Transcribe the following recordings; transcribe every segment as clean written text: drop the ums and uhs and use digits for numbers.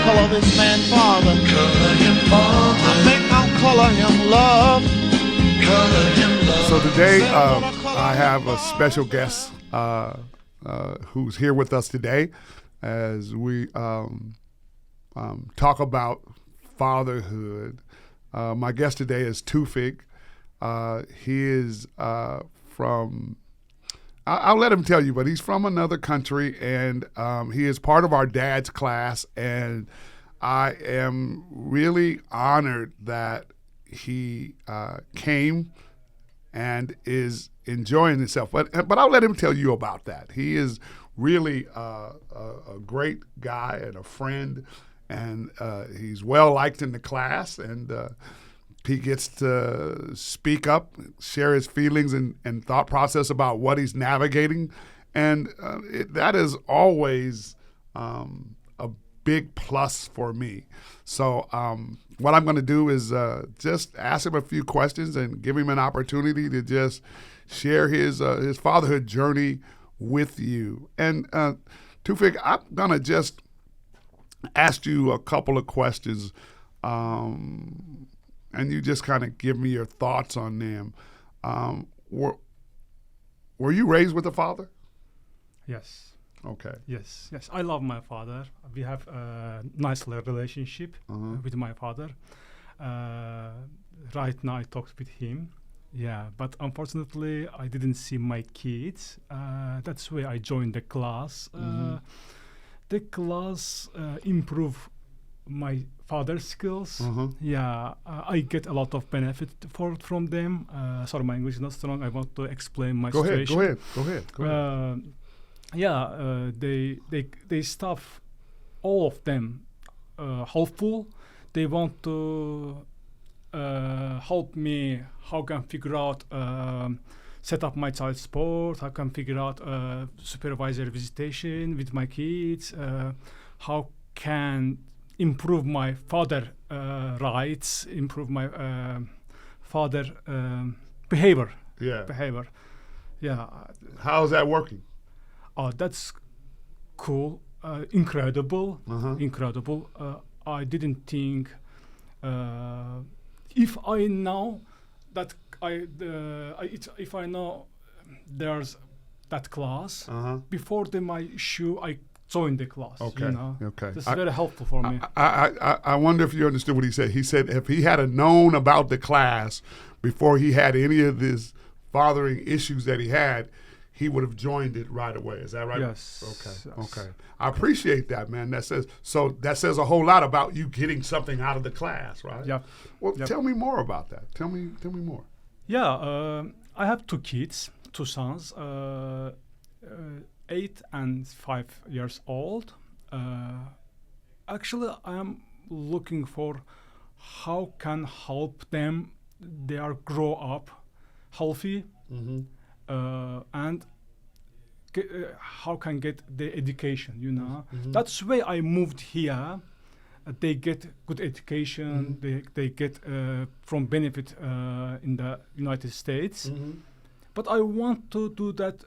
color this man father. Color him father. I think I'll color him love. Color him love. So today I have a special guest who's here with us today as we talk about fatherhood. My guest today is Tofig. He is from, I'll let him tell you, but he's from another country, and he is part of our DADS class, and I am really honored that he came and is enjoying himself. But I'll let him tell you about that. He is really a great guy and a friend, and he's well liked in the class, and he gets to speak up, share his feelings and thought process about what he's navigating, and that is always a big plus for me. So what I'm going to do is just ask him a few questions and give him an opportunity to just share his fatherhood journey with you. And Tofig, I'm going to just ask you a couple of questions, and you just kind of give me your thoughts on them. Were you raised with a father? Yes. Okay. Yes. I love my father. We have a nice relationship with my father. Right now I talked with him. Yeah, but unfortunately I didn't see my kids. That's why I joined the class. The class improve my father's skills. Yeah, I get a lot of benefit from them. Sorry, my English is not strong. I want to explain my situation. Go ahead. They stuff all of them helpful. They want to help me how can figure out set up my child support, how can figure out supervisor visitation with my kids, how can improve my father rights, improve my father behavior. Yeah. How's that working? Oh, that's cool. Incredible. I didn't think if I know that if I know there's that class before my issue, I joined the class. Okay. You know? Okay. This is very helpful for me. I wonder if you understood what he said. He said if he had known about the class before he had any of these fathering issues that he had, he would have joined it right away. Is that right? Yes. Okay. I appreciate that, man. That says a whole lot about you getting something out of the class, right? Yeah. Well, tell me more about that. Tell me more. Yeah. I have two kids, two sons, 8 and 5 years old. Actually, I am looking for how can help them. They are grow up healthy. And how can get the education, you know. That's why I moved here. They get good education. They get from benefit in the United States. But I want to do that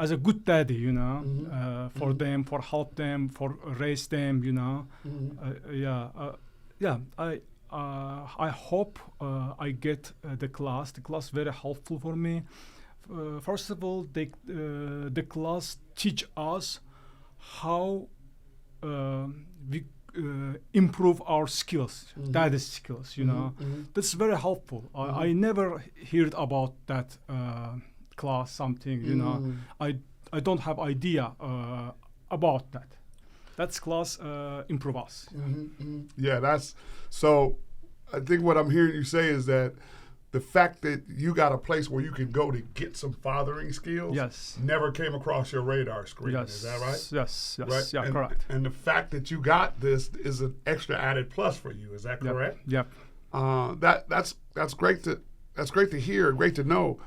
as a good daddy, you know, for them, for help them, for raise them, you know. I hope I get the class. The class very helpful for me. First of all, the class teach us how we improve our skills, DADS skills. You know, that's very helpful. I never heard about that class. Something, you know. I don't have idea about that. That's class improve us. Yeah, that's so. I think what I'm hearing you say is that the fact that you got a place where you can go to get some fathering skills never came across your radar screen. Is that right? Yes. Right? Yeah, correct. And the fact that you got this is an extra added plus for you. Is that correct? Yep. That's great to hear, great to know.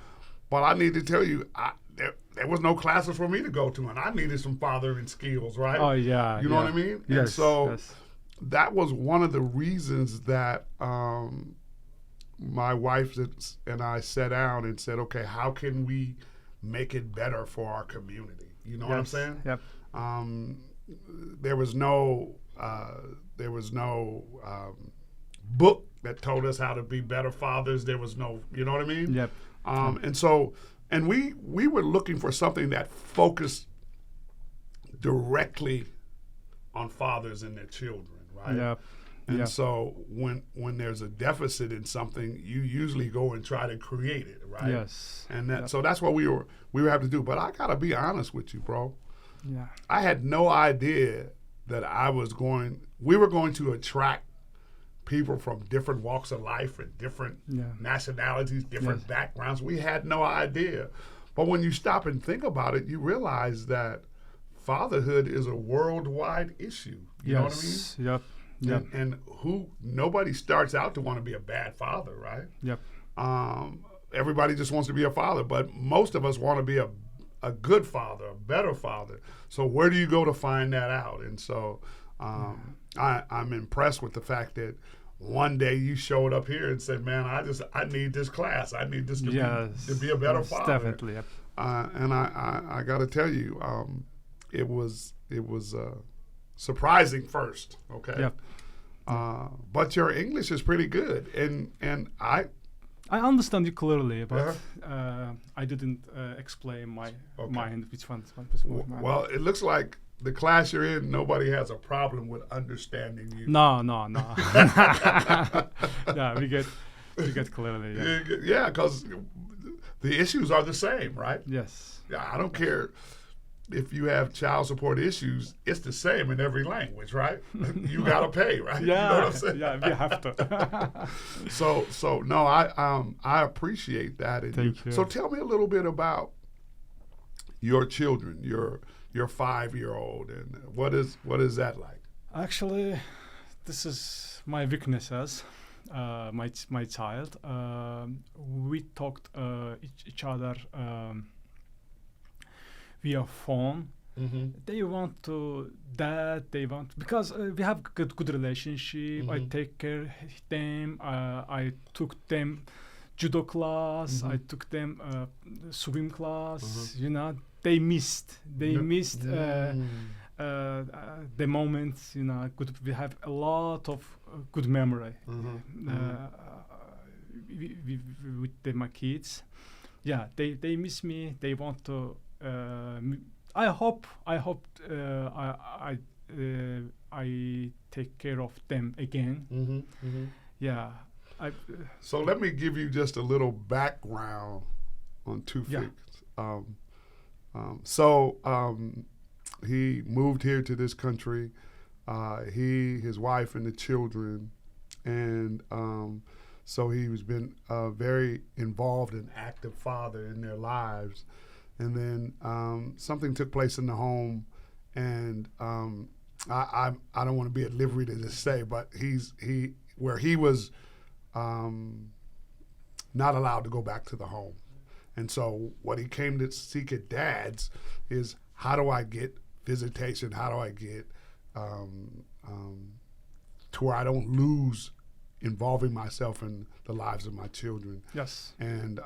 But I need to tell you, there was no classes for me to go to, and I needed some fathering skills, right? Oh, yeah. You know what I mean? Yes. And so that was one of the reasons that my wife and I sat down and said, okay, how can we make it better for our community? You know what I'm saying? Yep. There was no book that told us how to be better fathers. There was no, you know what I mean? Yep. And we were looking for something that focused directly on fathers and their children, right? Yep. And Yep. so when there's a deficit in something, you usually go and try to create it, right? Yes. And that Yep. so that's what we were having to do. But I gotta be honest with you, bro. Yeah. I had no idea that we were going to attract people from different walks of life and different nationalities, different backgrounds. We had no idea. But when you stop and think about it, you realize that fatherhood is a worldwide issue. You know what I mean? Yep. Yep. And nobody starts out to want to be a bad father, right? Yep. Everybody just wants to be a father, but most of us want to be a good father, a better father. So where do you go to find that out? And so I'm impressed with the fact that one day you showed up here and said, "Man, I need this class. I need this to be a better father." Definitely. Yep. And I got to tell you, it was surprising first, okay? Yep. But your English is pretty good, and I understand you clearly, but I didn't explain my mind which one was more. Well, it looks like the class you're in, nobody has a problem with understanding you. No. Yeah, we get clearly. Yeah. Yeah, because the issues are the same, right? Yes. Yeah, I don't care if you have child support issues, it's the same in every language, right? You gotta pay, right? Yeah, you know what I'm saying? yeah, we have to. So no, I appreciate that. And Thank you. So tell me a little bit about your children, your 5-year-old, and what is that like? Actually, this is my weaknesses. My child. We talked each other via phone. Mm-hmm. They want to because we have good relationship. I take care of them. I took them judo class. I took them swim class. You know, they missed the moments. You know, we have a lot of good memory with my kids. Yeah, they miss me. They want to. I hope I take care of them again. Yeah. So let me give you just a little background on Tofig. He moved here to this country. His wife, and the children, and so he's been a very involved and active father in their lives. And then something took place in the home, and I don't want to be at liberty to just say, but he was not allowed to go back to the home. And so what he came to seek at DADS is, how do I get visitation? How do I get to where I don't lose involving myself in the lives of my children? Yes. And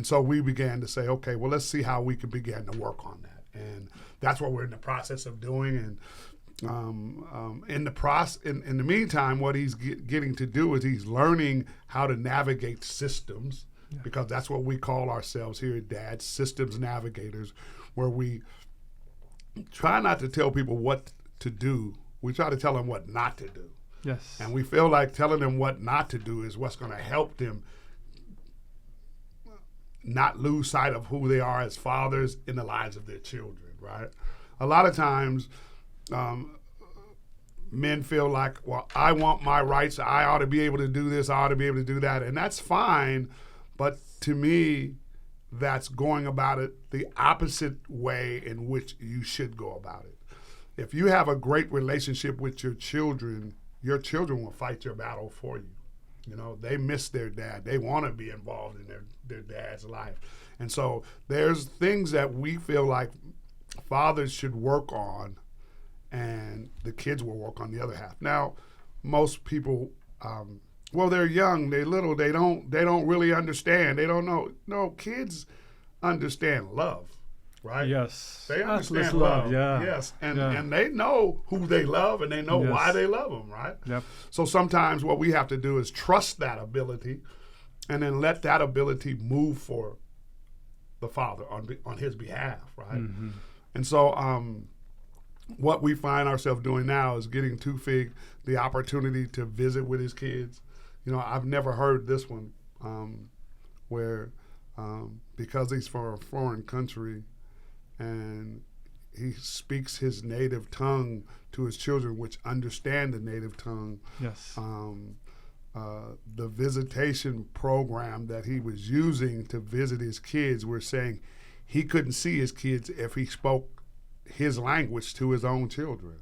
so we began to say, okay, well, let's see how we can begin to work on that. And that's what we're in the process of doing. And in the meantime, what he's getting to do is he's learning how to navigate systems, because that's what we call ourselves here at DADS, systems navigators, where we try not to tell people what to do. We try to tell them what not to do. Yes. And we feel like telling them what not to do is what's going to help them not lose sight of who they are as fathers in the lives of their children, right? A lot of times, men feel like, well, I want my rights. I ought to be able to do this. I ought to be able to do that. And that's fine. But to me, that's going about it the opposite way in which you should go about it. If you have a great relationship with your children will fight your battle for you. You know, they miss their dad. They want to be involved in their dad's life. And so there's things that we feel like fathers should work on, and the kids will work on the other half. Now, most people, they're young, they're little, they don't really understand. They don't know. No, kids understand love. right? Yes. They Atlas understand love. Yeah. Yes, and Yeah. and they know who they love, and they know why Yes. they love them, right? Yep. So sometimes what we have to do is trust that ability, and then let that ability move for the Father on His behalf, right? Mm-hmm. And so what we find ourselves doing now is getting Tofig the opportunity to visit with his kids. You know, I've never heard this one where because he's from a foreign country and he speaks his native tongue to his children, which understand the native tongue. Yes. The visitation program that he was using to visit his kids, we're saying he couldn't see his kids if he spoke his language to his own children.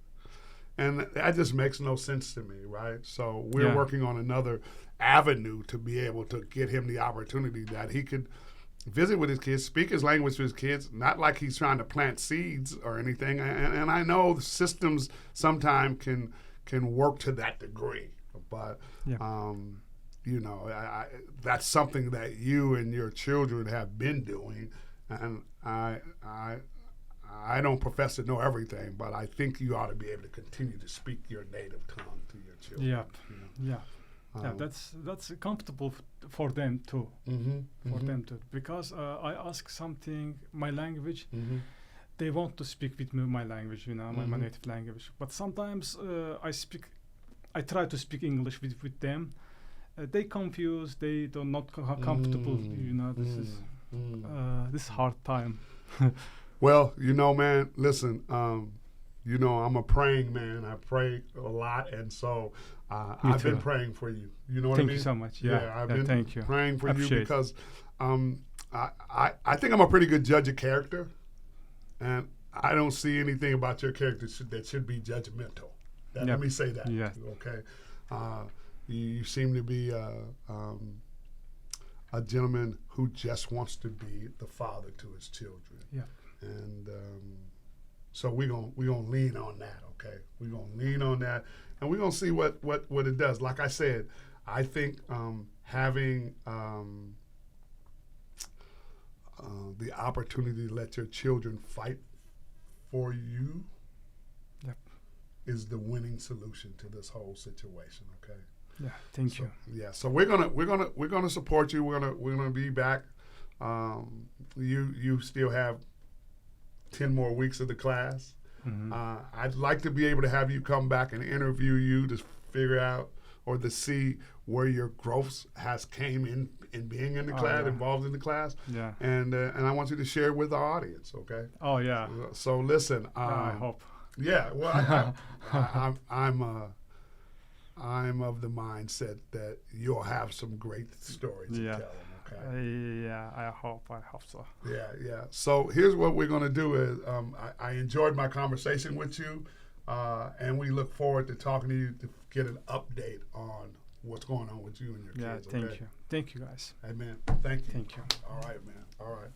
And that just makes no sense to me, right? So we're working on another avenue to be able to get him the opportunity that he could visit with his kids, speak his language to his kids, not like he's trying to plant seeds or anything. And I know the systems sometimes can work to that degree, but you know, that's something that you and your children have been doing, and I don't profess to know everything, but I think you ought to be able to continue to speak your native tongue to your children. Yeah. You know? Yeah. That's comfortable for them too. For them too, because I ask something my language. They want to speak with me my language, you know, my native language. But sometimes I try to speak English with them. They confused. They don't not comfortable. You know, this is hard time. Well, you know, man, listen, you know, I'm a praying man. I pray a lot, and so I've been praying for you. You know what I mean? Thank you so much. Yeah, I've been thank you. praying for Appreciate you because I think I'm a pretty good judge of character, and I don't see anything about your character that should be judgmental. Let me say that. Yeah. Okay. You seem to be a gentleman who just wants to be the father to his children. Yeah. And so we're gonna lean on that, okay? We're gonna lean on that, and we're gonna see what it does. Like I said, I think having the opportunity to let your children fight for you is the winning solution to this whole situation, okay? Yeah, thank you. Yeah, so we're gonna support you. We're gonna be back. You still have 10 more weeks of the class. I'd like to be able to have you come back and interview you to figure out or to see where your growth has came in being in the class, involved in the class. Yeah. And I want you to share with our audience, okay? Oh yeah. So listen. I hope. Yeah. Well, I'm of the mindset that you'll have some great stories to tell them. Okay. Yeah, I hope so. Yeah. So here's what we're going to do is I enjoyed my conversation with you, and we look forward to talking to you to get an update on what's going on with you and your kids. Yeah, thank you. Thank you, guys. Amen. Thank you. Thank you. All right, man. All right.